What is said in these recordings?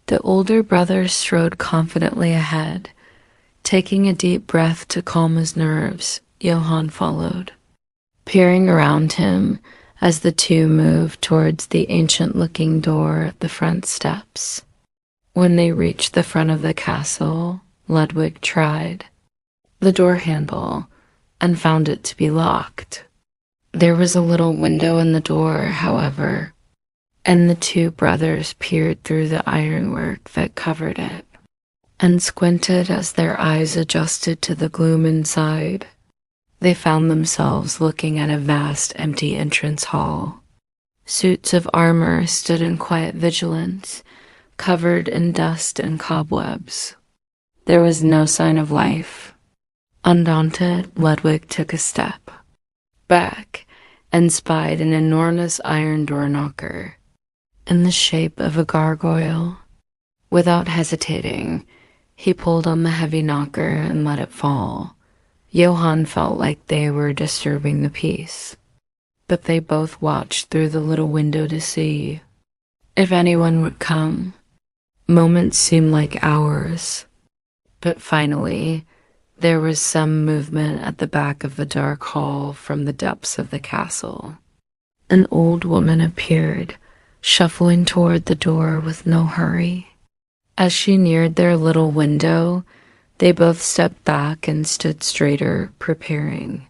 The older brother strode confidently ahead. Taking a deep breath to calm his nerves, Johann followed, peering around him as the two moved towards the ancient-looking door at the front steps. When they reached the front of the castle, Ludwig tried the door handle and found it to be locked. There was a little window in the door, however, and the two brothers peered through the ironwork that covered it and squinted as their eyes adjusted to the gloom inside. They found themselves looking at a vast empty entrance hall. Suits of armor stood in quiet vigilance, covered in dust and cobwebs. There was no sign of life. Undaunted, Ludwig took a step back and spied an enormous iron door knocker in the shape of a gargoyle. Without hesitating, he pulled on the heavy knocker and let it fall. Johann felt like they were disturbing the peace, but they both watched through the little window to see if anyone would come. Moments seemed like hours, but finally, there was some movement at the back of the dark hall from the depths of the castle. An old woman appeared, shuffling toward the door with no hurry. As she neared their little window, they both stepped back and stood straighter, preparing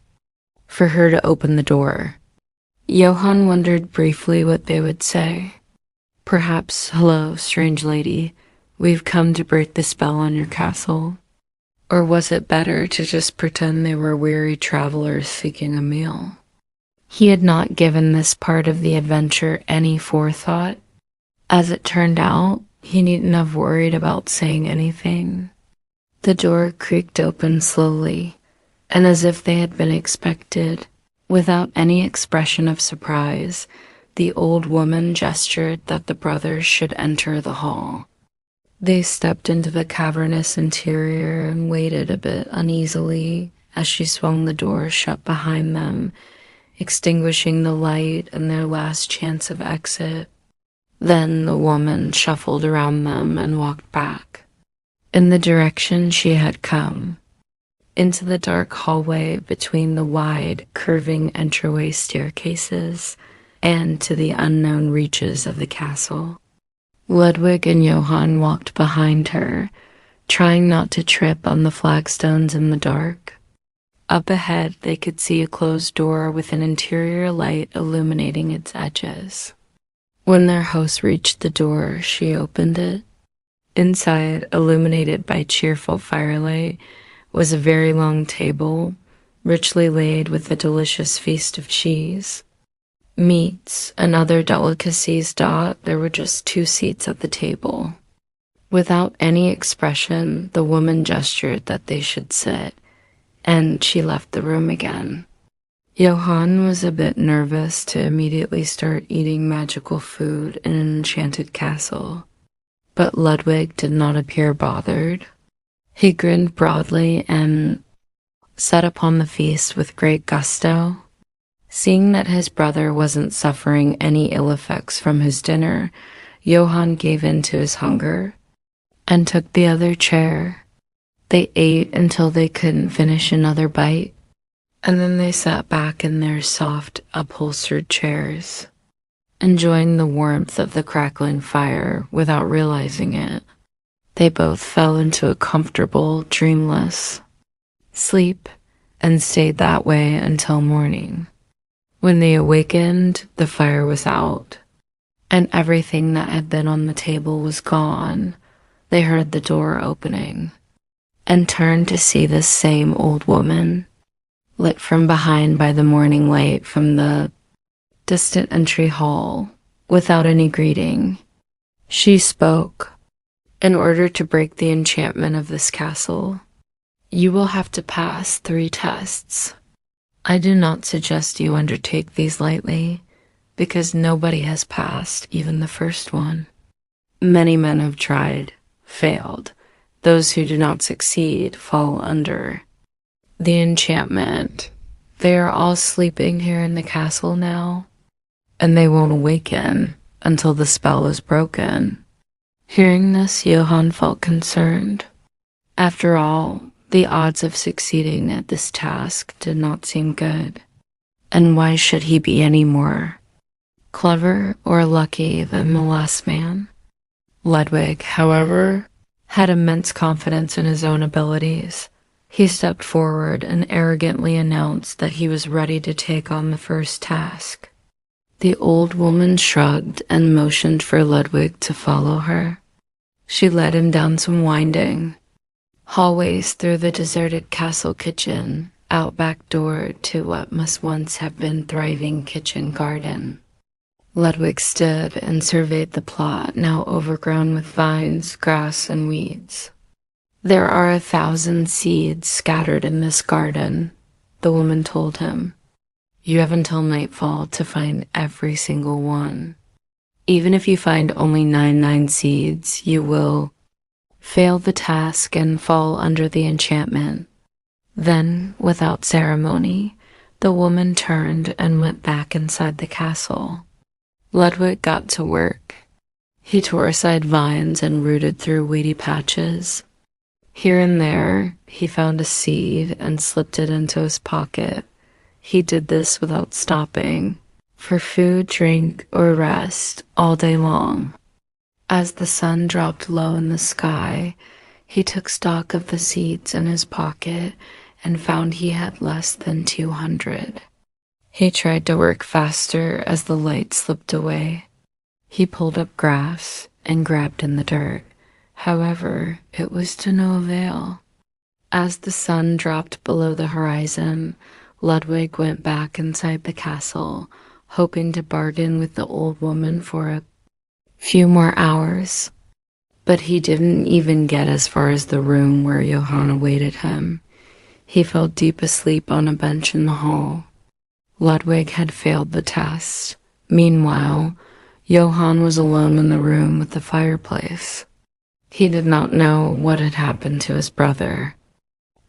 for her to open the door. Johann wondered briefly what they would say. Perhaps, "Hello, strange lady, we've come to break the spell on your castle." Or was it better to just pretend they were weary travelers seeking a meal? He had not given this part of the adventure any forethought. As it turned out, he needn't have worried about saying anything. The door creaked open slowly, and as if they had been expected, without any expression of surprise, the old woman gestured that the brothers should enter the hall. They stepped into the cavernous interior and waited a bit uneasily as she swung the door shut behind them, extinguishing the light and their last chance of exit. Then the woman shuffled around them and walked back, in the direction she had come, into the dark hallway between the wide, curving entryway staircases and to the unknown reaches of the castle. Ludwig and Johann walked behind her, trying not to trip on the flagstones in the dark. Up ahead, they could see a closed door with an interior light illuminating its edges. When their host reached the door, she opened it. Inside, illuminated by cheerful firelight, was a very long table, richly laid with a delicious feast of cheese. Meats and other delicacies dot, there were just 2 seats at the table. Without any expression, the woman gestured that they should sit, and she left the room again. Johann was a bit nervous to immediately start eating magical food in an enchanted castle, but Ludwig did not appear bothered. He grinned broadly and set upon the feast with great gusto. Seeing that his brother wasn't suffering any ill effects from his dinner, Johann gave in to his hunger and took the other chair. They ate until they couldn't finish another bite, and then they sat back in their soft, upholstered chairs, enjoying the warmth of the crackling fire without realizing it. They both fell into a comfortable, dreamless sleep and stayed that way until morning. When they awakened, the fire was out, and everything that had been on the table was gone. They heard the door opening and turned to see this same old woman, lit from behind by the morning light from the distant entry hall. Without any greeting, she spoke. "In order to break the enchantment of this castle, you will have to pass 3 tests. I do not suggest you undertake these lightly, because nobody has passed even the first one. Many men have tried, failed. Those who do not succeed fall under the enchantment. They are all sleeping here in the castle now, and they won't awaken until the spell is broken." Hearing this, Johann felt concerned. After all, the odds of succeeding at this task did not seem good. And why should he be any more clever or lucky than the last man? Ludwig, however, had immense confidence in his own abilities. He stepped forward and arrogantly announced that he was ready to take on the first task. The old woman shrugged and motioned for Ludwig to follow her. She led him down some winding hallways through the deserted castle kitchen, out back door to what must once have been thriving kitchen garden. Ludwig stood and surveyed the plot, now overgrown with vines, grass, and weeds. "There are 1,000 seeds scattered in this garden," the woman told him. "You have until nightfall to find every single one. Even if you find only 99 seeds, you will fail the task and fall under the enchantment." Then, without ceremony, the woman turned and went back inside the castle. Ludwig got to work. He tore aside vines and rooted through weedy patches. Here and there, he found a seed and slipped it into his pocket. He did this without stopping, for food, drink, or rest all day long. As the sun dropped low in the sky, he took stock of the seeds in his pocket and found he had less than 200. He tried to work faster as the light slipped away. He pulled up grass and grabbed in the dirt. However, it was to no avail. As the sun dropped below the horizon, Ludwig went back inside the castle, hoping to bargain with the old woman for a few more hours. But he didn't even get as far as the room where Johann awaited him. He fell deep asleep on a bench in the hall. Ludwig had failed the test. Meanwhile, Johann was alone in the room with the fireplace. He did not know what had happened to his brother,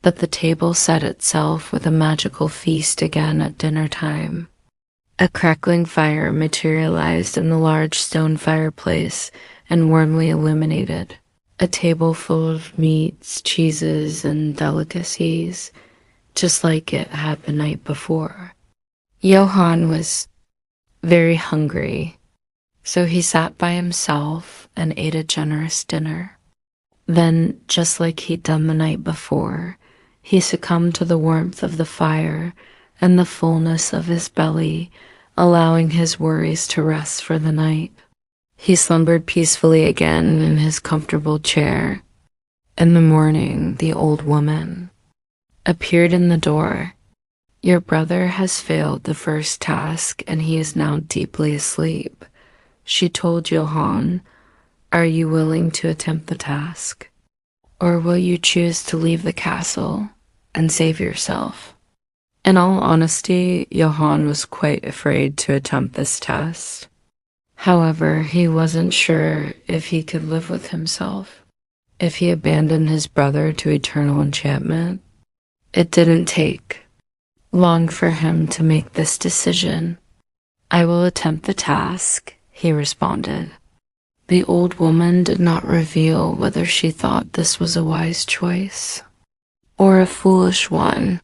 but the table set itself with a magical feast again at dinner time. A crackling fire materialized in the large stone fireplace and warmly illuminated. A table full of meats, cheeses, and delicacies, just like it had the night before. Johann was very hungry, so he sat by himself and ate a generous dinner. Then, just like he'd done the night before, he succumbed to the warmth of the fire and the fullness of his belly, allowing his worries to rest for the night. He slumbered peacefully again in his comfortable chair. In the morning, the old woman appeared in the door. "Your brother has failed the first task, and he is now deeply asleep," she told Johann. "Are you willing to attempt the task? Or will you choose to leave the castle and save yourself?" In all honesty, Johann was quite afraid to attempt this test. However, he wasn't sure if he could live with himself, if he abandoned his brother to eternal enchantment. It didn't take long for him to make this decision. "I will attempt the task," he responded. The old woman did not reveal whether she thought this was a wise choice or a foolish one.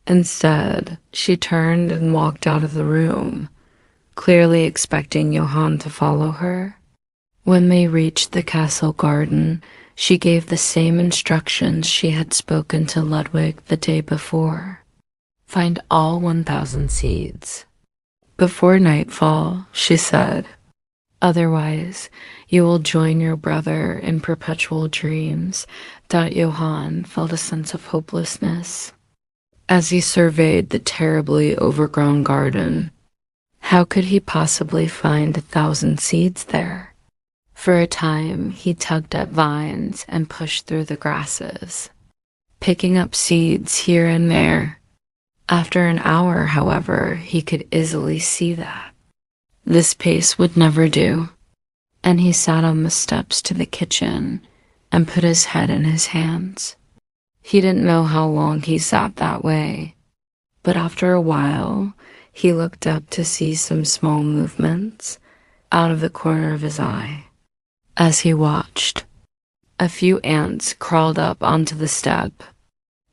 Instead, she turned and walked out of the room, clearly expecting Johann to follow her. When they reached the castle garden, she gave the same instructions she had spoken to Ludwig the day before. "Find all 1,000 seeds before nightfall," she said. "Otherwise, you will join your brother in perpetual dreams." Johann felt a sense of hopelessness as he surveyed the terribly overgrown garden. How could he possibly find 1,000 seeds there? For a time, he tugged at vines and pushed through the grasses, picking up seeds here and there. After an hour, however, he could easily see that this pace would never do, and he sat on the steps to the kitchen and put his head in his hands. He didn't know how long he sat that way, but after a while, he looked up to see some small movements out of the corner of his eye. As he watched, a few ants crawled up onto the step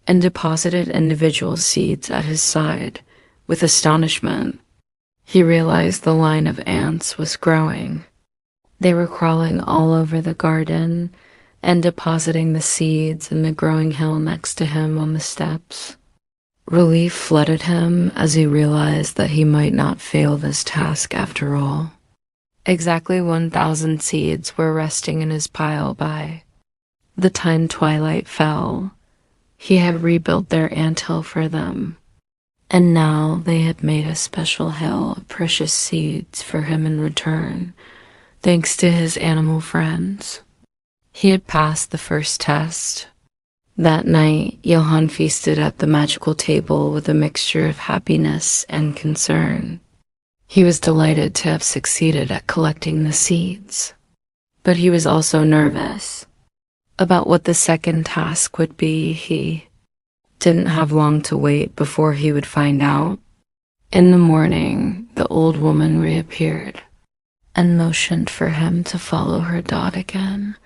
and deposited individual seeds at his side. With astonishment, he realized the line of ants was growing. They were crawling all over the garden and depositing the seeds in the growing hill next to him on the steps. Relief flooded him as he realized that he might not fail this task after all. Exactly 1,000 seeds were resting in his pile by the time twilight fell. He had rebuilt their anthill for them, and now they had made a special hill of precious seeds for him in return, thanks to his animal friends. He had passed the first test. That night, Johann feasted at the magical table with a mixture of happiness and concern. He was delighted to have succeeded at collecting the seeds, but he was also nervous about what the second task would be. He didn't have long to wait before he would find out. In the morning, the old woman reappeared and motioned for him to follow her dot again.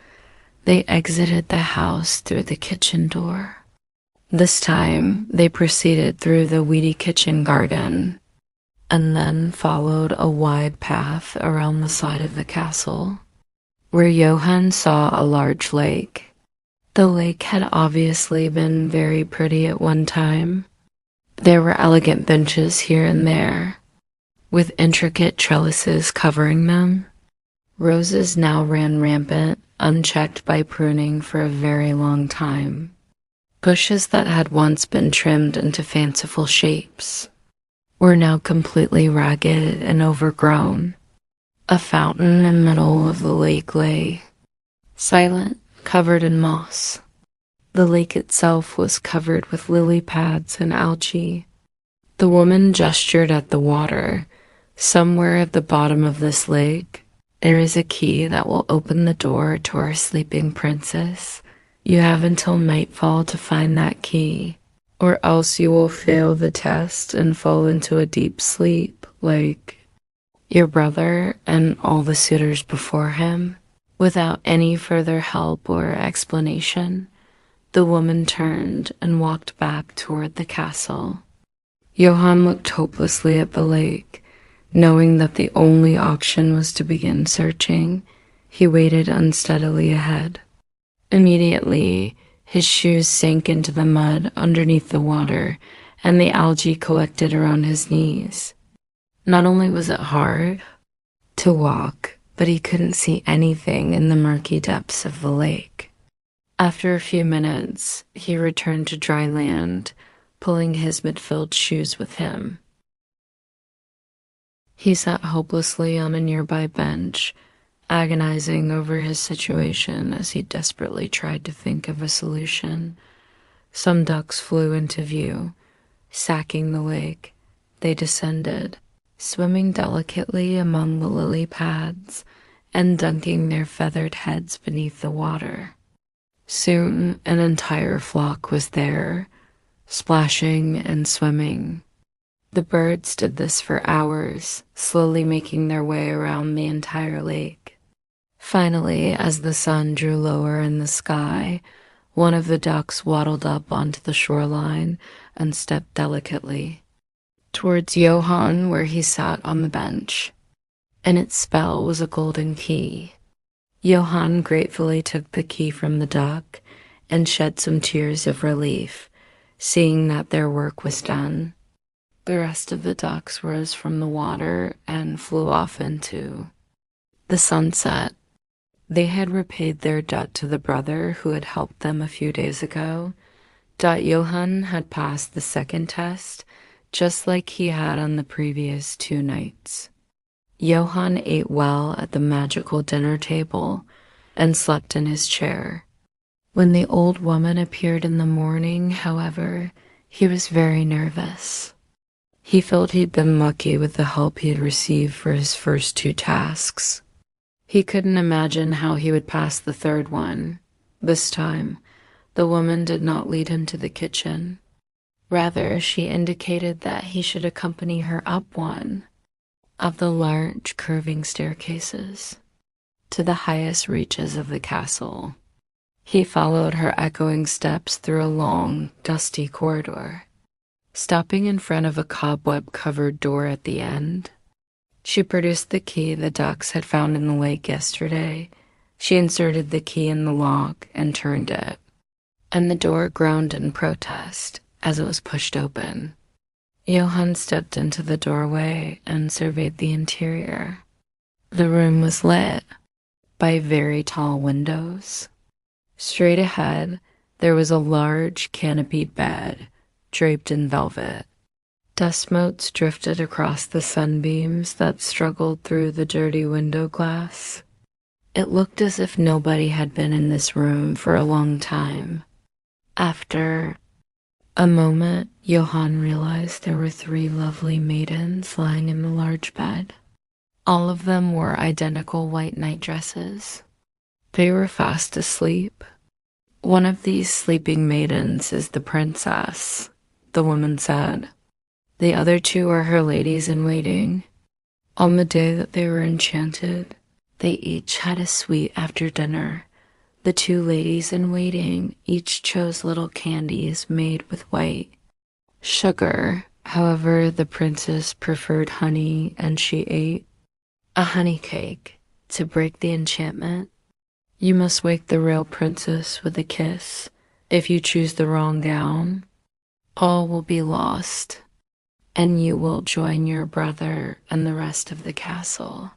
They exited the house through the kitchen door. This time, they proceeded through the weedy kitchen garden and then followed a wide path around the side of the castle, where Johann saw a large lake. The lake had obviously been very pretty at one time. There were elegant benches here and there, with intricate trellises covering them. Roses now ran rampant, unchecked by pruning for a very long time. Bushes that had once been trimmed into fanciful shapes were now completely ragged and overgrown. A fountain in the middle of the lake lay, silent, covered in moss. The lake itself was covered with lily pads and algae. The woman gestured at the water. Somewhere at the bottom of this lake, there is a key that will open the door to our sleeping princess. You have until nightfall to find that key, or else you will fail the test and fall into a deep sleep like your brother and all the suitors before him. Without any further help or explanation, the woman turned and walked back toward the castle. Johann looked hopelessly at the lake. Knowing that the only option was to begin searching, he waded unsteadily ahead. Immediately, his shoes sank into the mud underneath the water, and the algae collected around his knees. Not only was it hard to walk, but he couldn't see anything in the murky depths of the lake. After a few minutes, he returned to dry land, pulling his mud-filled shoes with him. He sat hopelessly on a nearby bench, agonizing over his situation as he desperately tried to think of a solution. Some ducks flew into view, sacking the lake. They descended, swimming delicately among the lily pads and dunking their feathered heads beneath the water. Soon an entire flock was there, splashing and swimming. The birds did this for hours, slowly making their way around the entire lake. Finally, as the sun drew lower in the sky, one of the ducks waddled up onto the shoreline and stepped delicately towards Johann, where he sat on the bench. In its spell was a golden key. Johann gratefully took the key from the duck and shed some tears of relief, seeing that their work was done. The rest of the ducks rose from the water and flew off into the sunset. They had repaid their debt to the brother who had helped them a few days ago. Johann had passed the second test, just like he had on the previous 2 nights. Johann ate well at the magical dinner table and slept in his chair. When the old woman appeared in the morning, however, he was very nervous. He felt he'd been lucky with the help he had received for his first 2 tasks. He couldn't imagine how he would pass the third one. This time, the woman did not lead him to the kitchen. Rather, she indicated that he should accompany her up one of the large curving staircases. to the highest reaches of the castle. He followed her echoing steps through a long, dusty corridor, stopping in front of a cobweb-covered door at the end. She produced the key the ducks had found in the lake yesterday. She inserted the key in the lock and turned it, and the door groaned in protest as it was pushed open. Johann stepped into the doorway and surveyed the interior. The room was lit by very tall windows. Straight ahead, there was a large canopied bed draped in velvet. Dust motes drifted across the sunbeams that struggled through the dirty window glass. It looked as if nobody had been in this room for a long time. After a moment, Johann realized there were 3 lovely maidens lying in the large bed. All of them wore identical white nightdresses. They were fast asleep. "One of these sleeping maidens is the princess," the woman said. "The other 2 are her ladies-in-waiting. On the day that they were enchanted, they each had a sweet after dinner. The 2 ladies-in-waiting each chose little candies made with white sugar. However, the princess preferred honey, and she ate a honey cake to break the enchantment. You must wake the real princess with a kiss. If you choose the wrong gown, all will be lost, and you will join your brother and the rest of the castle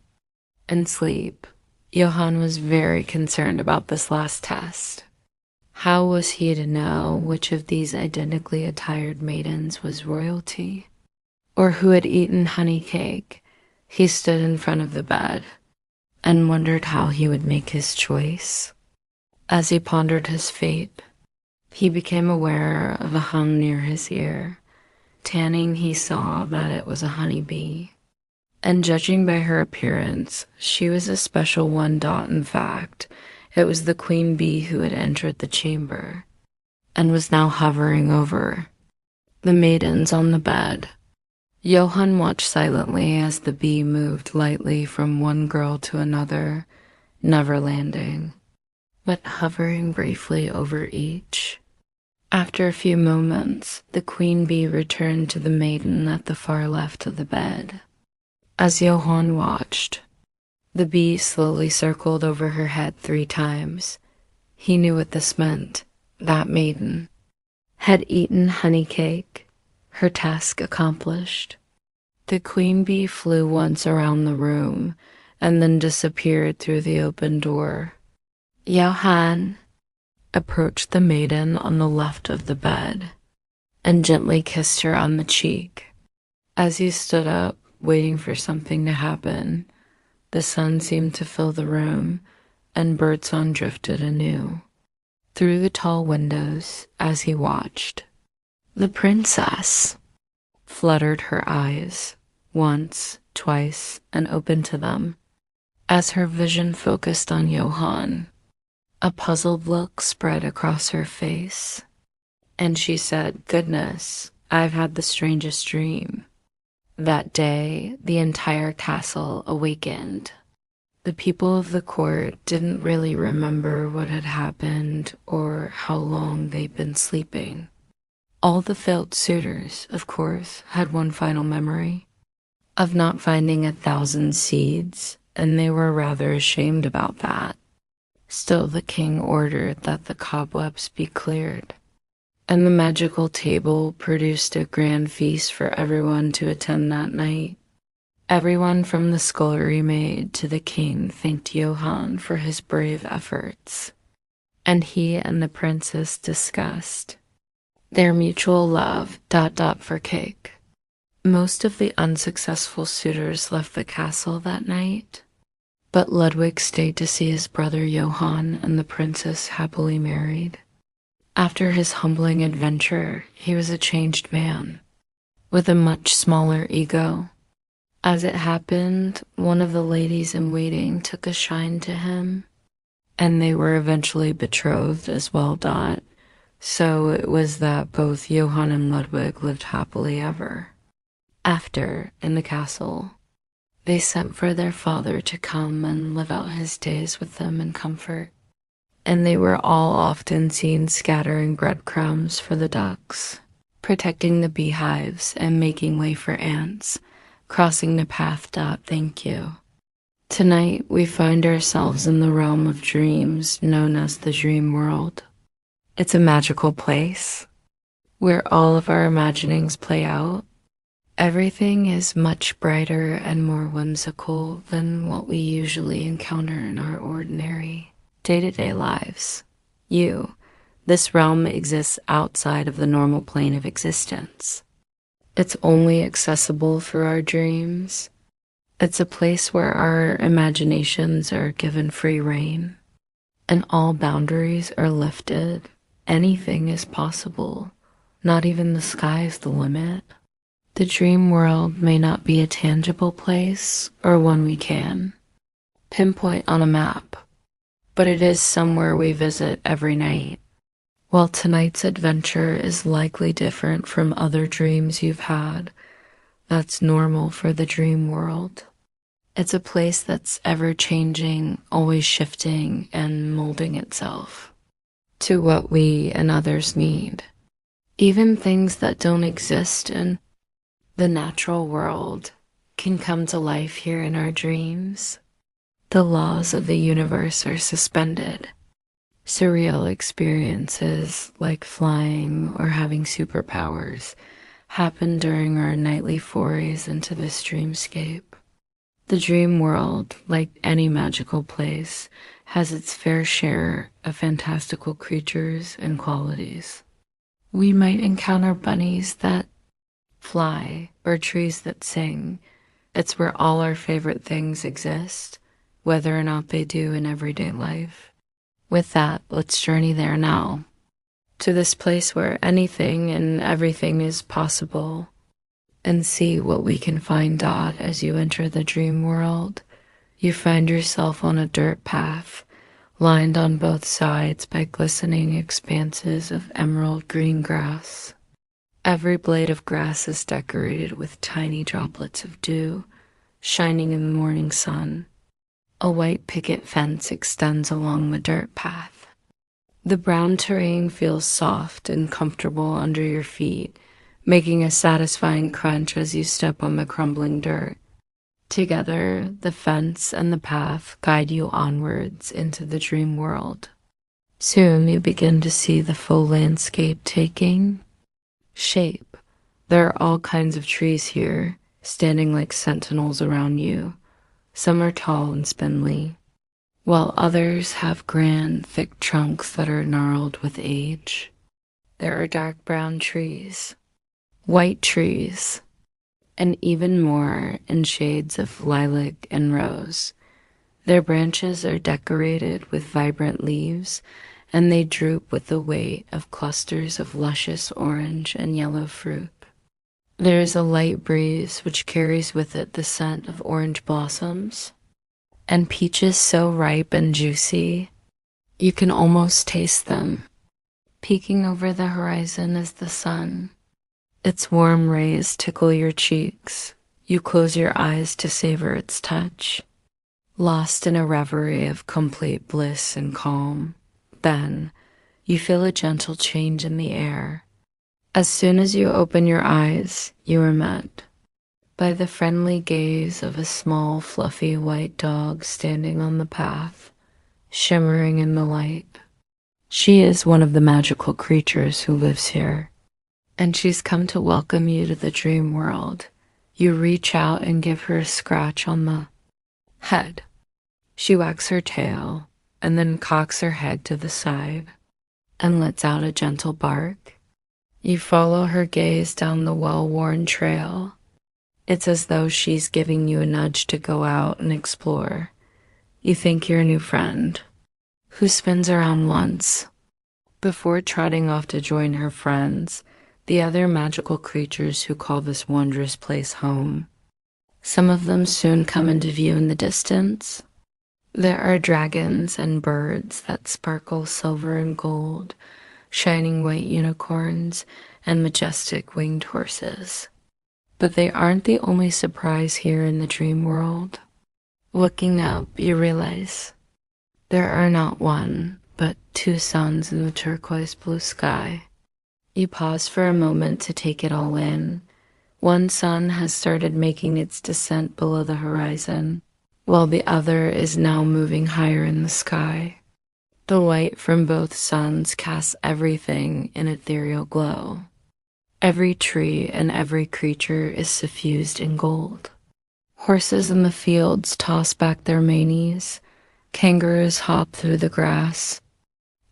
and sleep." Johann was very concerned about this last test. How was he to know which of these identically attired maidens was royalty, or who had eaten honey cake? He stood in front of the bed and wondered how he would make his choice. As he pondered his fate, he became aware of a hum near his ear. Tanning, he saw that it was a honeybee, and judging by her appearance, she was a special one. In fact, it was the queen bee who had entered the chamber and was now hovering over the maidens on the bed. Johann watched silently as the bee moved lightly from one girl to another, never landing, but hovering briefly over each. After a few moments, the queen bee returned to the maiden at the far left of the bed. As Johann watched, the bee slowly circled over her head 3 times. He knew what this meant. That maiden had eaten honey cake, her task accomplished. The queen bee flew once around the room and then disappeared through the open door. Johann approached the maiden on the left of the bed and gently kissed her on the cheek. As he stood up, waiting for something to happen, the sun seemed to fill the room, and birdsong drifted anew through the tall windows as he watched. The princess fluttered her eyes once, twice, and opened to them. As her vision focused on Johann, a puzzled look spread across her face, and she said, "Goodness, I've had the strangest dream." That day, the entire castle awakened. The people of the court didn't really remember what had happened or how long they'd been sleeping. All the failed suitors, of course, had one final memory of not finding 1,000 seeds, and they were rather ashamed about that. Still, the king ordered that the cobwebs be cleared, and the magical table produced a grand feast for everyone to attend that night. Everyone from the scullery maid to the king thanked Johann for his brave efforts, and he and the princess discussed their mutual love, for cake. Most of the unsuccessful suitors left the castle that night, but Ludwig stayed to see his brother Johann and the princess happily married. After his humbling adventure, he was a changed man, with a much smaller ego. As it happened, one of the ladies-in-waiting took a shine to him, and they were eventually betrothed as well. So it was that both Johann and Ludwig lived happily ever after in the castle. They sent for their father to come and live out his days with them in comfort, and they were all often seen scattering breadcrumbs for the ducks, protecting the beehives and making way for ants, crossing the path. Thank you. Tonight, we find ourselves in the realm of dreams known as the dream world. It's a magical place where all of our imaginings play out. Everything is much brighter and more whimsical than what we usually encounter in our ordinary, day-to-day lives. This realm exists outside of the normal plane of existence. It's only accessible through our dreams. It's a place where our imaginations are given free rein, and all boundaries are lifted. Anything is possible. Not even the sky is the limit. The dream world may not be a tangible place or one we can pinpoint on a map, but it is somewhere we visit every night. While tonight's adventure is likely different from other dreams you've had, that's normal for the dream world. It's a place that's ever-changing, always shifting, and molding itself to what we and others need. Even things that don't exist in the natural world can come to life here in our dreams. The laws of the universe are suspended. Surreal experiences like flying or having superpowers happen during our nightly forays into this dreamscape. The dream world, like any magical place, has its fair share of fantastical creatures and qualities. We might encounter bunnies that fly or trees that sing. It's where all our favorite things exist, whether or not they do in everyday life. With that, let's journey there now, to this place where anything and everything is possible, and see what we can find. As you enter the dream world, you find yourself on a dirt path, lined on both sides by glistening expanses of emerald green grass. Every blade of grass is decorated with tiny droplets of dew, shining in the morning sun. A white picket fence extends along the dirt path. The brown terrain feels soft and comfortable under your feet, making a satisfying crunch as you step on the crumbling dirt. Together, the fence and the path guide you onwards into the dream world. Soon you begin to see the full landscape taking shape. There are all kinds of trees here, standing like sentinels around you. Some are tall and spindly, while others have grand, thick trunks that are gnarled with age. There are dark brown trees, white trees, and even more in shades of lilac and rose. Their branches are decorated with vibrant leaves, and they droop with the weight of clusters of luscious orange and yellow fruit. There is a light breeze which carries with it the scent of orange blossoms, and peaches so ripe and juicy, you can almost taste them. Peeking over the horizon is the sun. Its warm rays tickle your cheeks. You close your eyes to savor its touch, lost in a reverie of complete bliss and calm. Then, you feel a gentle change in the air. As soon as you open your eyes, you are met by the friendly gaze of a small, fluffy white dog standing on the path, shimmering in the light. She is one of the magical creatures who lives here, and she's come to welcome you to the dream world. You reach out and give her a scratch on the head. She wags her tail and then cocks her head to the side and lets out a gentle bark. You follow her gaze down the well-worn trail. It's as though she's giving you a nudge to go out and explore. You think your new friend, who spins around once, before trotting off to join her friends, the other magical creatures who call this wondrous place home. Some of them soon come into view in the distance. There are dragons and birds that sparkle silver and gold, shining white unicorns, and majestic winged horses. But they aren't the only surprise here in the dream world. Looking up, you realize there are not one, but two suns in the turquoise blue sky. You pause for a moment to take it all in. One sun has started making its descent below the horizon, while the other is now moving higher in the sky. The light from both suns casts everything in ethereal glow. Every tree and every creature is suffused in gold. Horses in the fields toss back their manes, kangaroos hop through the grass,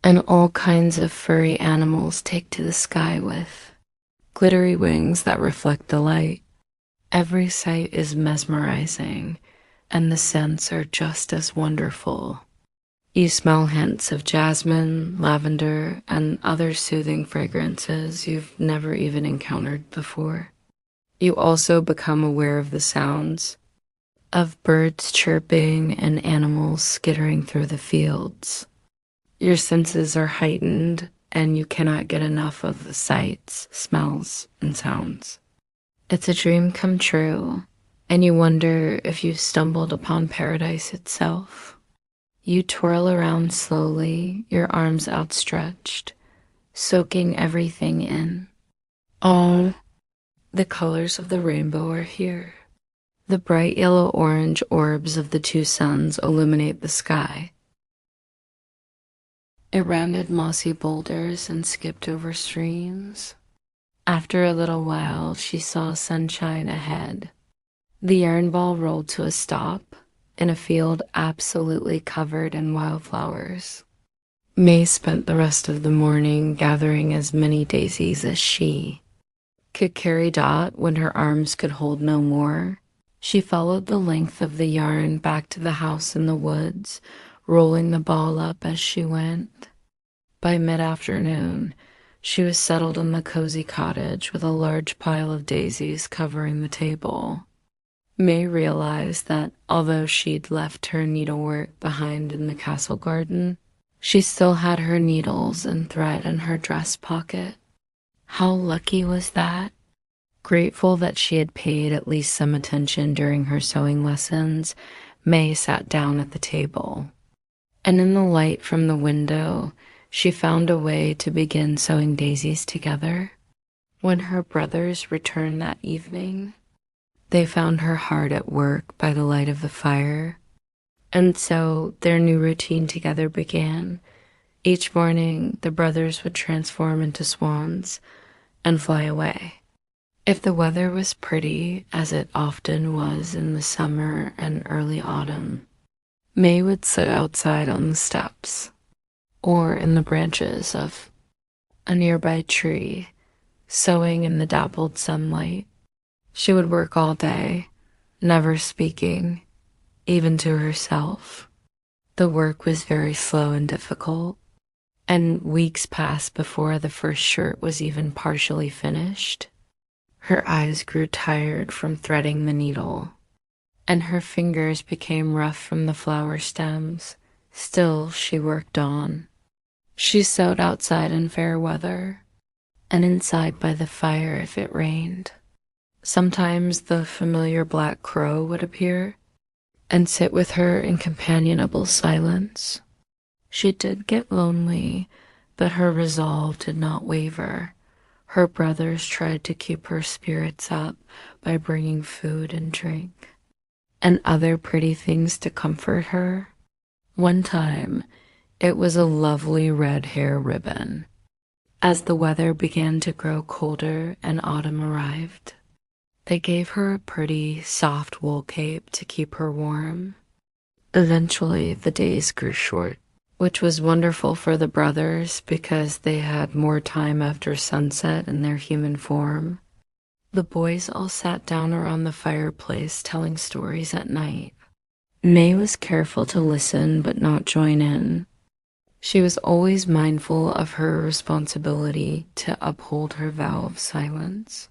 and all kinds of furry animals take to the sky with glittery wings that reflect the light. Every sight is mesmerizing, and the scents are just as wonderful. You smell hints of jasmine, lavender, and other soothing fragrances you've never even encountered before. You also become aware of the sounds of birds chirping and animals skittering through the fields. Your senses are heightened, and you cannot get enough of the sights, smells, and sounds. It's a dream come true, and you wonder if you've stumbled upon paradise itself. You twirl around slowly, your arms outstretched, soaking everything in. All the colors of the rainbow are here. The bright yellow-orange orbs of the two suns illuminate the sky. It rounded mossy boulders and skipped over streams. After a little while, she saw sunshine ahead. The yarn ball rolled to a stop in a field absolutely covered in wildflowers. May spent the rest of the morning gathering as many daisies as she could carry Dot when her arms could hold no more. She followed the length of the yarn back to the house in the woods, rolling the ball up as she went. By mid-afternoon, she was settled in the cozy cottage with a large pile of daisies covering the table. May realized that although she'd left her needlework behind in the castle garden, she still had her needles and thread in her dress pocket. How lucky was that? Grateful that she had paid at least some attention during her sewing lessons, May sat down at the table. And in the light from the window, she found a way to begin sewing daisies together. When her brothers returned that evening, they found her hard at work by the light of the fire, and so their new routine together began. Each morning, the brothers would transform into swans and fly away. If the weather was pretty, as it often was in the summer and early autumn, May would sit outside on the steps or in the branches of a nearby tree, sewing in the dappled sunlight. She would work all day, never speaking, even to herself. The work was very slow and difficult, and weeks passed before the first shirt was even partially finished. Her eyes grew tired from threading the needle, and her fingers became rough from the flower stems. Still, she worked on. She sewed outside in fair weather, and inside by the fire if it rained. Sometimes the familiar black crow would appear and sit with her in companionable silence. She did get lonely, but her resolve did not waver. Her brothers tried to keep her spirits up by bringing food and drink and other pretty things to comfort her. One time, it was a lovely red hair ribbon. As the weather began to grow colder and autumn arrived, they gave her a pretty, soft wool cape to keep her warm. Eventually, the days grew short, which was wonderful for the brothers because they had more time after sunset in their human form. The boys all sat down around the fireplace telling stories at night. May was careful to listen but not join in. She was always mindful of her responsibility to uphold her vow of silence.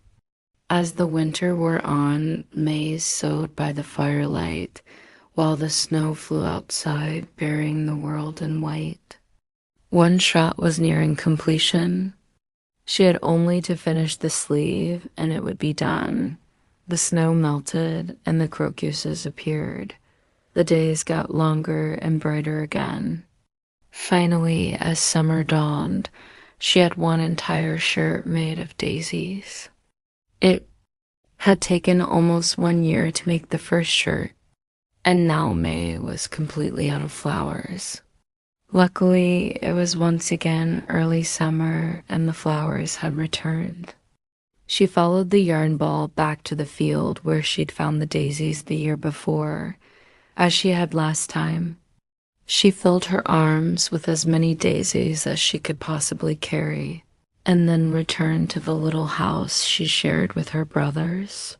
As the winter wore on, May sewed by the firelight, while the snow flew outside, burying the world in white. One shot was nearing completion. She had only to finish the sleeve, and it would be done. The snow melted and the crocuses appeared. The days got longer and brighter again. Finally, as summer dawned, she had one entire shirt made of daisies. It had taken almost 1 year to make the first shirt, and now May was completely out of flowers. Luckily, it was once again early summer and the flowers had returned. She followed the yarn ball back to the field where she'd found the daisies the year before, as she had last time. She filled her arms with as many daisies as she could possibly carry, and then returned to the little house she shared with her brothers.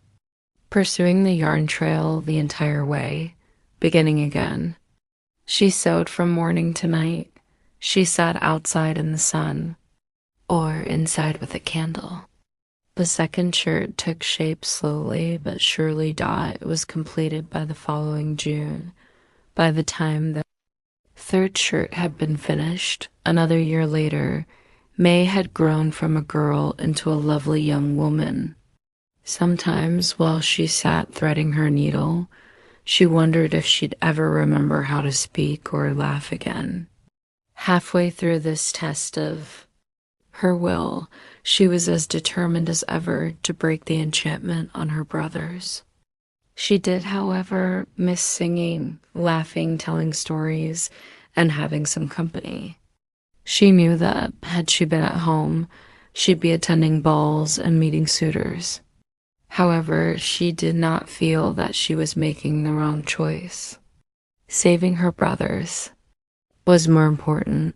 Pursuing the yarn trail the entire way, beginning again. She sewed from morning to night. She sat outside in the sun, or inside with a candle. The second shirt took shape slowly but surely. It was completed by the following June. By the time the third shirt had been finished, another year later, May had grown from a girl into a lovely young woman. Sometimes, while she sat threading her needle, she wondered if she'd ever remember how to speak or laugh again. Halfway through this test of her will, she was as determined as ever to break the enchantment on her brothers. She did, however, miss singing, laughing, telling stories, and having some company. She knew that, had she been at home, she'd be attending balls and meeting suitors. However, she did not feel that she was making the wrong choice. Saving her brothers was more important.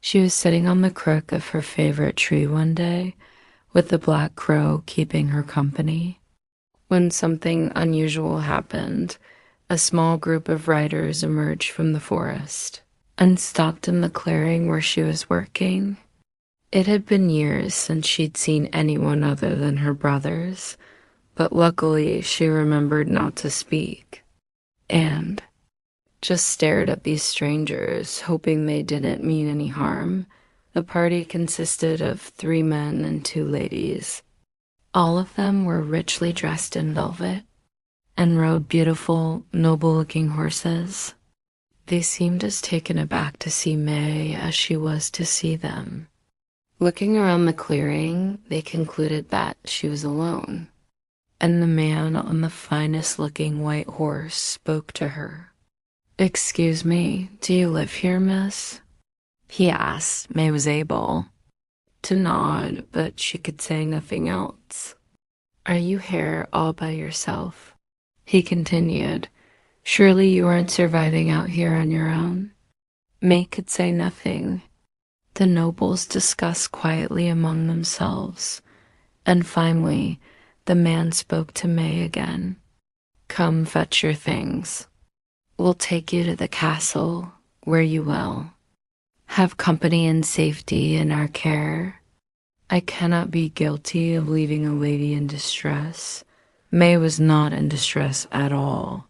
She was sitting on the crook of her favorite tree one day, with the black crow keeping her company, when something unusual happened. A small group of riders emerged from the forest and stopped in the clearing where she was working. It had been years since she'd seen anyone other than her brothers, but luckily she remembered not to speak, and just stared at these strangers, hoping they didn't mean any harm. The party consisted of 3 men and 2 ladies. All of them were richly dressed in velvet and rode beautiful, noble-looking horses. They seemed as taken aback to see May as she was to see them. Looking around the clearing, they concluded that she was alone, and the man on the finest-looking white horse spoke to her. "Excuse me, do you live here, miss?" he asked. May was able to nod, but she could say nothing else. "Are you here all by yourself?" he continued. "Surely you aren't surviving out here on your own?" May could say nothing. The nobles discussed quietly among themselves, and finally the man spoke to May again. "Come, fetch your things. We'll take you to the castle, where you will. Have company and safety in our care. I cannot be guilty of leaving a lady in distress." May was not in distress at all.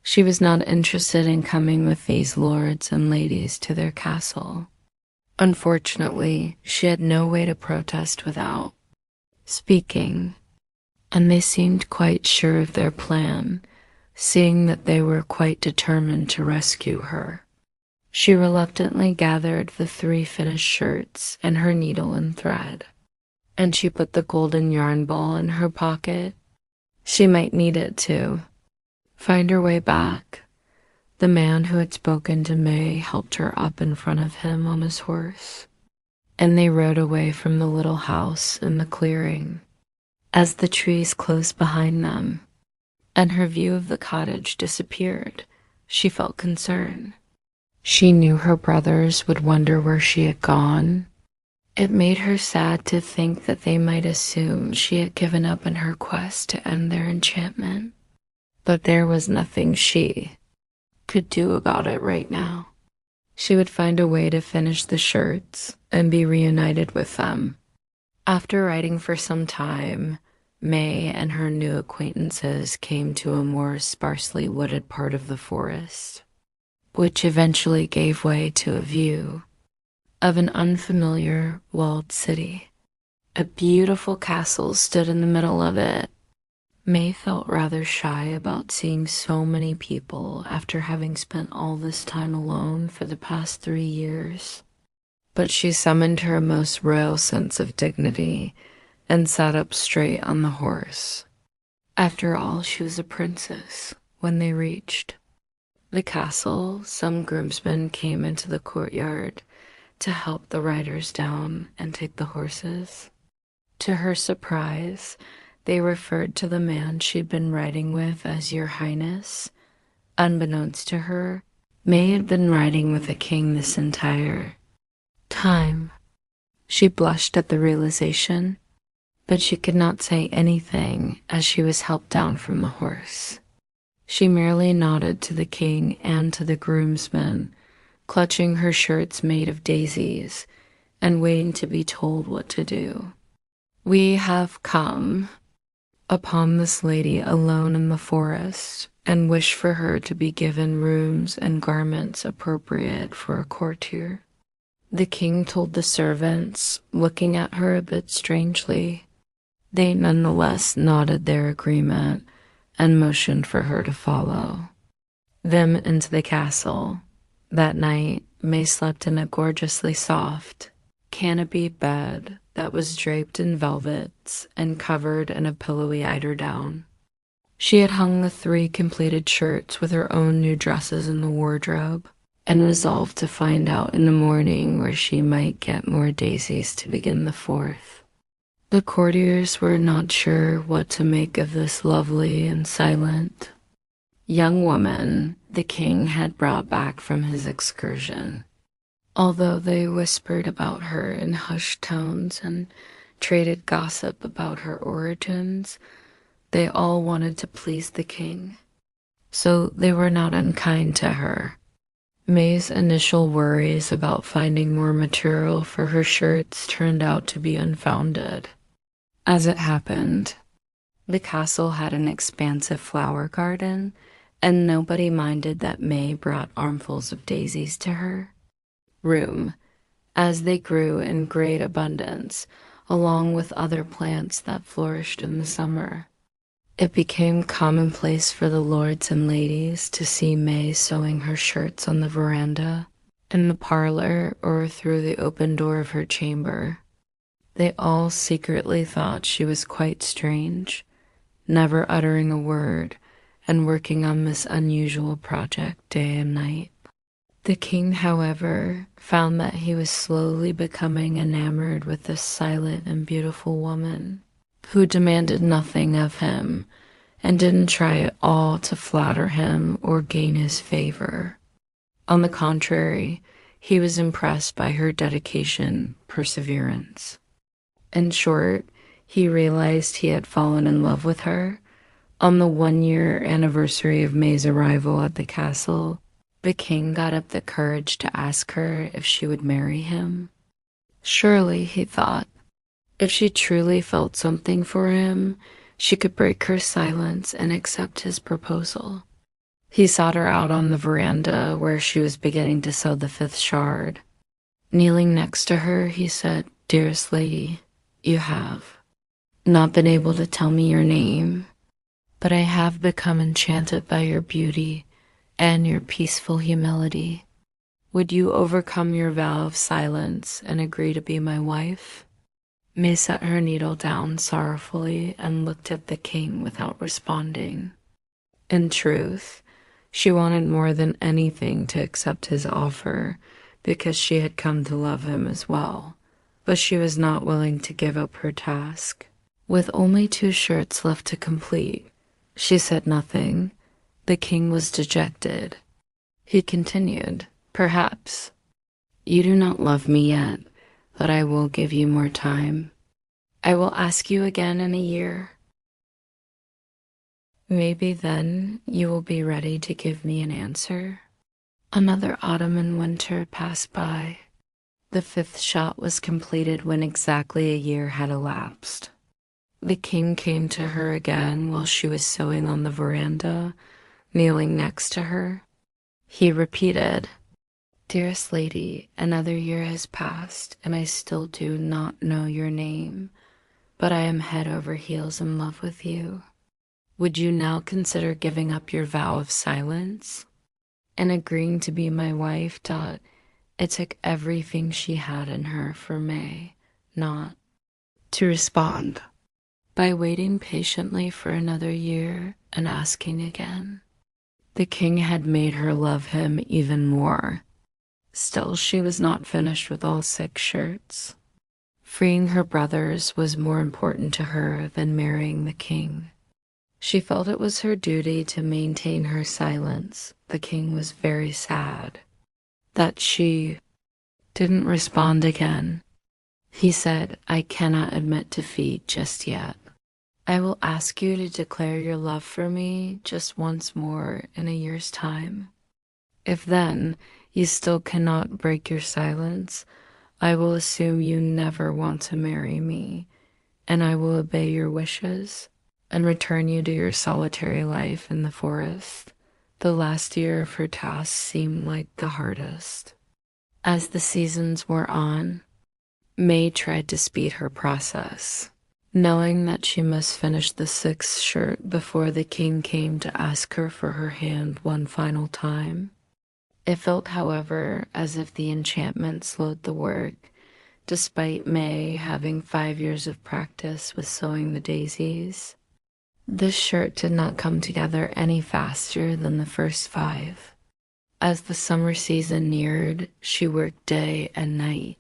She was not interested in coming with these lords and ladies to their castle. Unfortunately, she had no way to protest without speaking, and they seemed quite sure of their plan, seeing that they were quite determined to rescue her. She reluctantly gathered the 3 finished shirts and her needle and thread, and she put the golden yarn ball in her pocket. She might need it to find her way back. The man who had spoken to May helped her up in front of him on his horse, and they rode away from the little house in the clearing. As the trees closed behind them, and her view of the cottage disappeared, she felt concern. She knew her brothers would wonder where she had gone. It made her sad to think that they might assume she had given up in her quest to end their enchantment. But there was nothing she could do about it right now. She would find a way to finish the shirts and be reunited with them. After riding for some time, May and her new acquaintances came to a more sparsely wooded part of the forest, which eventually gave way to a view of an unfamiliar walled city. A beautiful castle stood in the middle of it, May felt rather shy about seeing so many people after having spent all this time alone for the past 3 years. But she summoned her most royal sense of dignity and sat up straight on the horse. After all, she was a princess. When they reached the castle, some groomsmen came into the courtyard to help the riders down and take the horses. To her surprise, they referred to the man she'd been riding with as Your Highness. Unbeknownst to her, May had been riding with a king this entire time. She blushed at the realization, but she could not say anything as she was helped down from the horse. She merely nodded to the king and to the groomsmen, clutching her shirts made of daisies and waiting to be told what to do. We have come upon this lady alone in the forest and wish for her to be given rooms and garments appropriate for a courtier. The king told the servants, looking at her a bit strangely. They nonetheless nodded their agreement and motioned for her to follow them into the castle. That night, May slept in a gorgeously soft, canopied bed that was draped in velvets and covered in a pillowy eiderdown. She had hung the 3 completed shirts with her own new dresses in the wardrobe and resolved to find out in the morning where she might get more daisies to begin the 4th. The courtiers were not sure what to make of this lovely and silent young woman the king had brought back from his excursion. Although they whispered about her in hushed tones and traded gossip about her origins, they all wanted to please the king, so they were not unkind to her. May's initial worries about finding more material for her shirts turned out to be unfounded. As it happened, the castle had an expansive flower garden, and nobody minded that May brought armfuls of daisies to her room, as they grew in great abundance, along with other plants that flourished in the summer. It became commonplace for the lords and ladies to see May sewing her shirts on the veranda, in the parlor, or through the open door of her chamber. They all secretly thought she was quite strange, never uttering a word and working on this unusual project day and night. The king, however, found that he was slowly becoming enamored with this silent and beautiful woman who demanded nothing of him and didn't try at all to flatter him or gain his favor. On the contrary, he was impressed by her dedication, perseverance. In short, he realized he had fallen in love with her. On the 1-year anniversary of May's arrival at the castle, the king got up the courage to ask her if she would marry him. Surely, he thought, if she truly felt something for him, she could break her silence and accept his proposal. He sought her out on the veranda where she was beginning to sew the 5th shard. Kneeling next to her, he said, "Dearest lady, you have not been able to tell me your name, but I have become enchanted by your beauty and your peaceful humility. Would you overcome your vow of silence and agree to be my wife?" May set her needle down sorrowfully and looked at the king without responding. In truth, she wanted more than anything to accept his offer because she had come to love him as well, but she was not willing to give up her task. With only 2 shirts left to complete, she said nothing. The king was dejected. He continued, "Perhaps you do not love me yet, but I will give you more time. I will ask you again in a year. Maybe then you will be ready to give me an answer." Another autumn and winter passed by. The 5th shot was completed when exactly a year had elapsed. The king came to her again while she was sewing on the veranda, kneeling next to her. He repeated, "Dearest lady, another year has passed, and I still do not know your name, but I am head over heels in love with you. Would you now consider giving up your vow of silence and agreeing to be my wife? It took everything she had in her for May not to respond by waiting patiently for another year and asking again. The king had made her love him even more. Still, she was not finished with all 6 shirts. Freeing her brothers was more important to her than marrying the king. She felt it was her duty to maintain her silence. The king was very sad that she didn't respond again. He said, "I cannot admit defeat just yet. I will ask you to declare your love for me just once more in a year's time. If then you still cannot break your silence, I will assume you never want to marry me, and I will obey your wishes and return you to your solitary life in the forest." The last year of her task seemed like the hardest. As the seasons wore on, May tried to speed her process, knowing that she must finish the 6th shirt before the king came to ask her for her hand one final time. It felt, however, as if the enchantment slowed the work, despite May having 5 years of practice with sewing the daisies. This shirt did not come together any faster than the first 5. As the summer season neared, she worked day and night.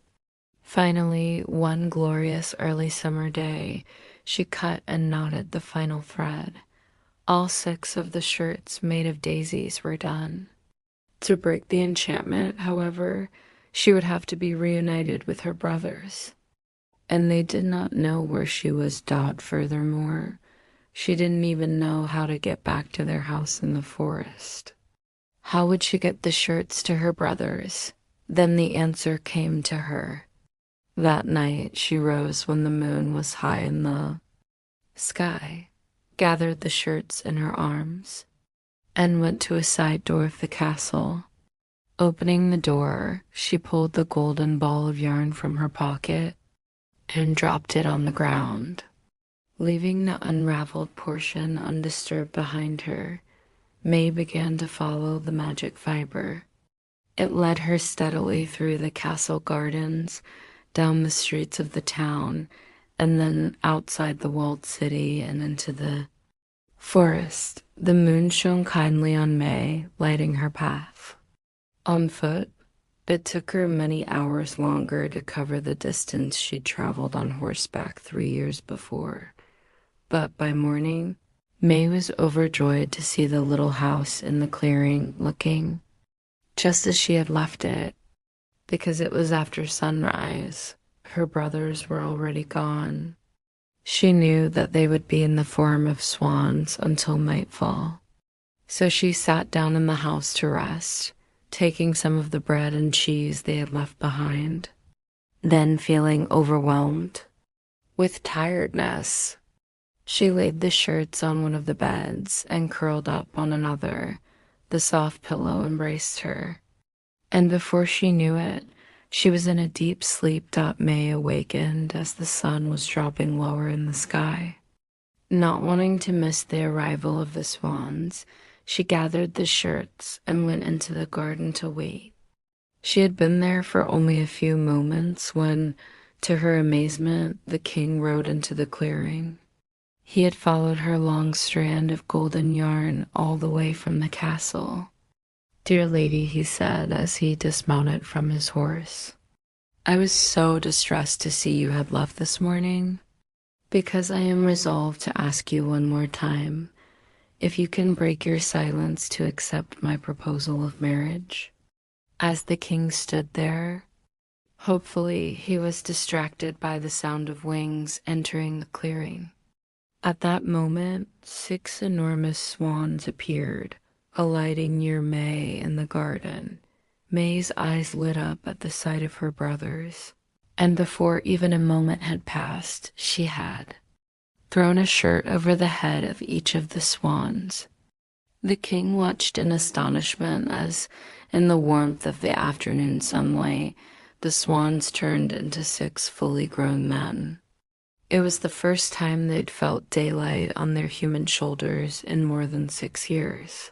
Finally, one glorious early summer day, she cut and knotted the final thread. All 6 of the shirts made of daisies were done. To break the enchantment, however, she would have to be reunited with her brothers. And they did not know where she was. Furthermore, she didn't even know how to get back to their house in the forest. How would she get the shirts to her brothers? Then the answer came to her. That night she rose when the moon was high in the sky, gathered the shirts in her arms, and went to a side door of the castle. Opening the door, she pulled the golden ball of yarn from her pocket and dropped it on the ground. Leaving the unraveled portion undisturbed behind her, May began to follow the magic fiber. It led her steadily through the castle gardens, down the streets of the town, and then outside the walled city and into the forest. The moon shone kindly on May, lighting her path. On foot, it took her many hours longer to cover the distance she'd traveled on horseback 3 years before. But by morning, May was overjoyed to see the little house in the clearing looking just as she had left it. Because it was after sunrise, her brothers were already gone. She knew that they would be in the form of swans until nightfall. So she sat down in the house to rest, taking some of the bread and cheese they had left behind. Then, feeling overwhelmed with tiredness, she laid the shirts on one of the beds and curled up on another. The soft pillow embraced her. And before she knew it, she was in a deep sleep. May awakened as the sun was dropping lower in the sky. Not wanting to miss the arrival of the swans, she gathered the shirts and went into the garden to wait. She had been there for only a few moments when, to her amazement, the king rode into the clearing. He had followed her long strand of golden yarn all the way from the castle. "Dear lady," he said as he dismounted from his horse, "I was so distressed to see you had left this morning, because I am resolved to ask you one more time if you can break your silence to accept my proposal of marriage." As the king stood there, hopefully he was distracted by the sound of wings entering the clearing. At that moment, 6 enormous swans appeared, alighting near May in the garden. May's eyes lit up at the sight of her brothers, and before even a moment had passed, she had thrown a shirt over the head of each of the swans. The king watched in astonishment as, in the warmth of the afternoon sunlight, the swans turned into 6 fully grown men. It was the first time they'd felt daylight on their human shoulders in more than 6 years,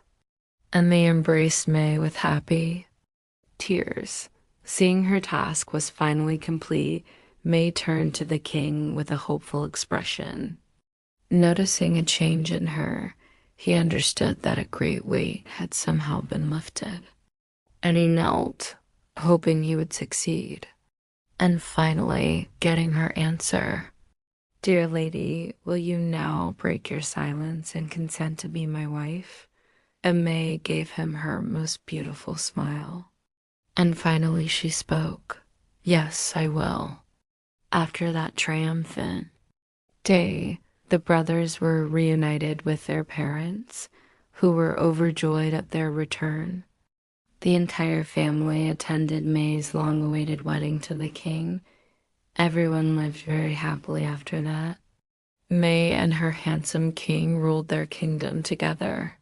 and they embraced May with happy tears. Seeing her task was finally complete, May turned to the king with a hopeful expression. Noticing a change in her, he understood that a great weight had somehow been lifted, and he knelt, hoping he would succeed. And finally, getting her answer. "Dear lady, will you now break your silence and consent to be my wife?" And May gave him her most beautiful smile. And finally she spoke. "Yes, I will." After that triumphant day, the brothers were reunited with their parents, who were overjoyed at their return. The entire family attended May's long-awaited wedding to the king. Everyone lived very happily after that. May and her handsome king ruled their kingdom together.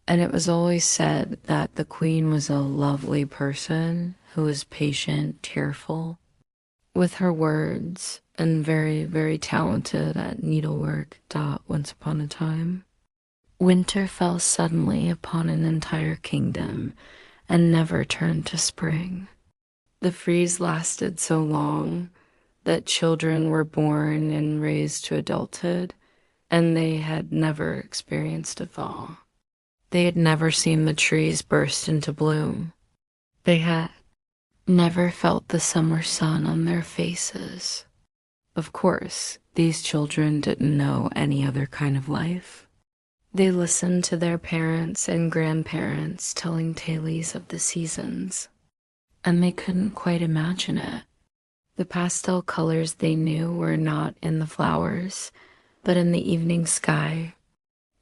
And it was always said that the queen was a lovely person who was patient, tearful, with her words, and very, very talented at needlework. Once upon a time, winter fell suddenly upon an entire kingdom and never turned to spring. The freeze lasted so long that children were born and raised to adulthood, and they had never experienced a thaw. They had never seen the trees burst into bloom. They had never felt the summer sun on their faces. Of course, these children didn't know any other kind of life. They listened to their parents and grandparents telling tales of the seasons, and they couldn't quite imagine it. The pastel colors they knew were not in the flowers, but in the evening sky.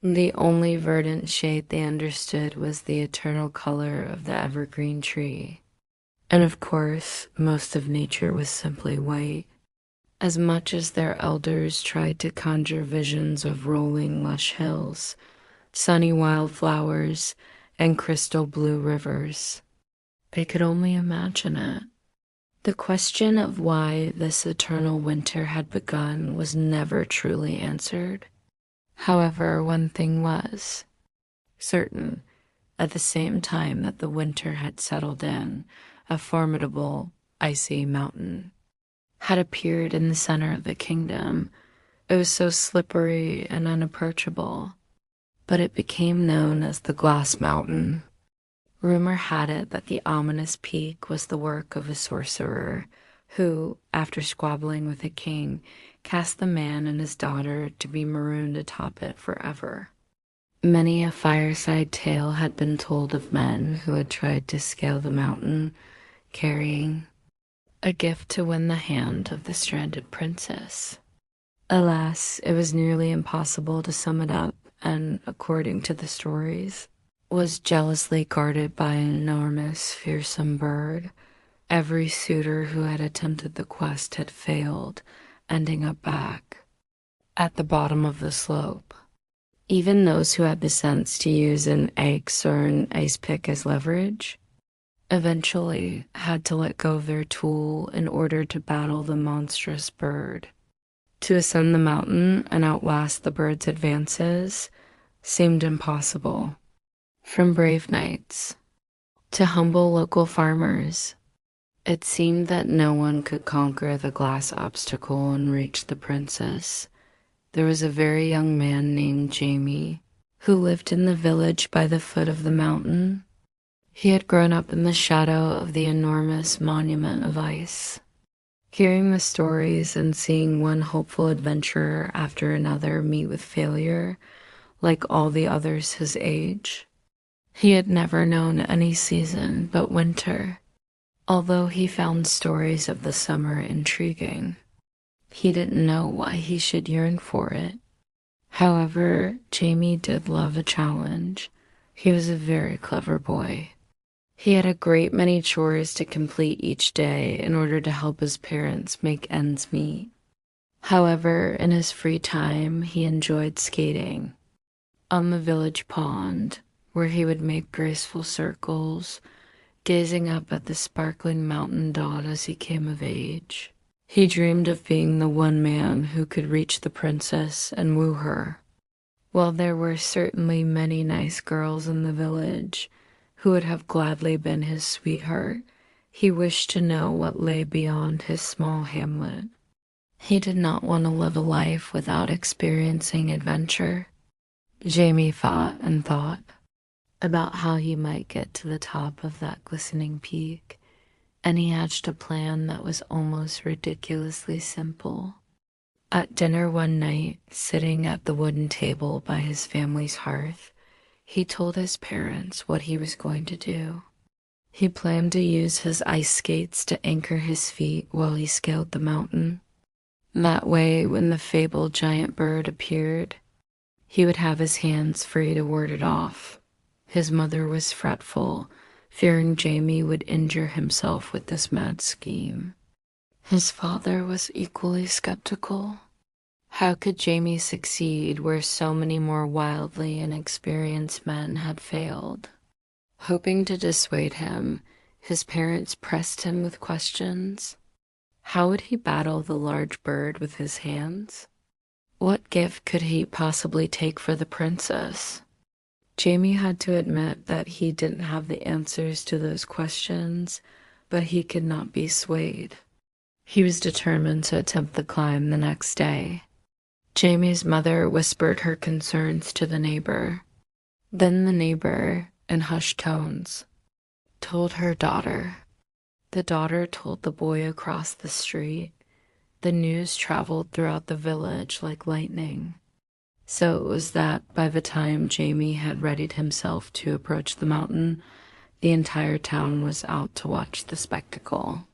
The only verdant shade they understood was the eternal color of the evergreen tree. And of course, most of nature was simply white. As much as their elders tried to conjure visions of rolling lush hills, sunny wildflowers, and crystal blue rivers, they could only imagine it. The question of why this eternal winter had begun was never truly answered. However, one thing was certain: at the same time that the winter had settled in, a formidable, icy mountain had appeared in the center of the kingdom. It was so slippery and unapproachable, but it became known as the Glass Mountain. Rumor had it that the ominous peak was the work of a sorcerer who, after squabbling with a king, cast the man and his daughter to be marooned atop it forever. Many a fireside tale had been told of men who had tried to scale the mountain, carrying a gift to win the hand of the stranded princess. Alas, it was nearly impossible to sum it up, and according to the stories, was jealously guarded by an enormous, fearsome bird. Every suitor who had attempted the quest had failed, ending up back at the bottom of the slope. Even those who had the sense to use an axe or an ice pick as leverage eventually had to let go of their tool in order to battle the monstrous bird. To ascend the mountain and outlast the bird's advances seemed impossible. From brave knights to humble local farmers, it seemed that no one could conquer the glass obstacle and reach the princess. There was a very young man named Jamie who lived in the village by the foot of the mountain. He had grown up in the shadow of the enormous monument of ice. Hearing the stories and seeing one hopeful adventurer after another meet with failure, like all the others his age, he had never known any season but winter. Although he found stories of the summer intriguing, he didn't know why he should yearn for it. However, Jamie did love a challenge. He was a very clever boy. He had a great many chores to complete each day in order to help his parents make ends meet. However, in his free time, he enjoyed skating on the village pond, where he would make graceful circles, gazing up at the sparkling mountain dot as he came of age. He dreamed of being the one man who could reach the princess and woo her. While there were certainly many nice girls in the village who would have gladly been his sweetheart, he wished to know what lay beyond his small hamlet. He did not want to live a life without experiencing adventure. Jamie thought and thought about how he might get to the top of that glistening peak, and he hatched a plan that was almost ridiculously simple. At dinner one night, sitting at the wooden table by his family's hearth, he told his parents what he was going to do. He planned to use his ice skates to anchor his feet while he scaled the mountain. That way, when the fabled giant bird appeared, he would have his hands free to ward it off. His mother was fretful, fearing Jamie would injure himself with this mad scheme. His father was equally skeptical. How could Jamie succeed where so many more wildly inexperienced men had failed? Hoping to dissuade him, his parents pressed him with questions. How would he battle the large bird with his hands? What gift could he possibly take for the princess? Jamie had to admit that he didn't have the answers to those questions, but he could not be swayed. He was determined to attempt the climb the next day. Jamie's mother whispered her concerns to the neighbor. Then the neighbor, in hushed tones, told her daughter. The daughter told the boy across the street. The news traveled throughout the village like lightning. So it was that by the time Jamie had readied himself to approach the mountain, the entire town was out to watch the spectacle.